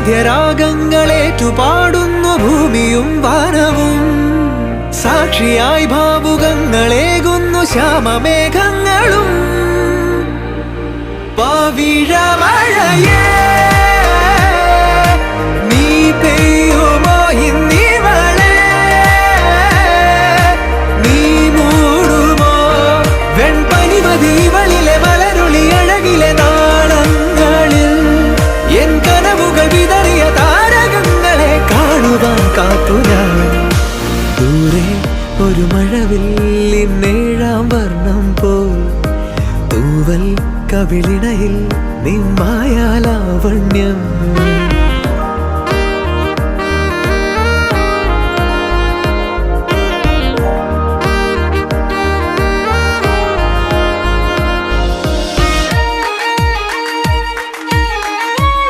വാദ്യരാഗങ്ങളേറ്റുപാടുന്നു ഭൂമിയും വാനവും. സാക്ഷിയായി ഭാവുകങ്ങളേകുന്നു ശ്യാമമേഘങ്ങളും. പവിഴമഴയേ നീ പെയ്യുമോ ഇന്നിവളെ, നീ മൂടുമോ വെൺപനിമതിവളിലെ മലരുളി അഴകിലെ നാളങ്ങളിൽ. എൻ കനവുകൾ വിതറിയ താരകങ്ങളെ കാണുവാൻ കാത്തു ഞാൻ. ദൂരെ ഒരു മഴവില്ലിന്നേഴാം വർണ്ണം പോൽ തൂവൽ കവിളിണയിൽ നിമ്മായാലാവണ്യം.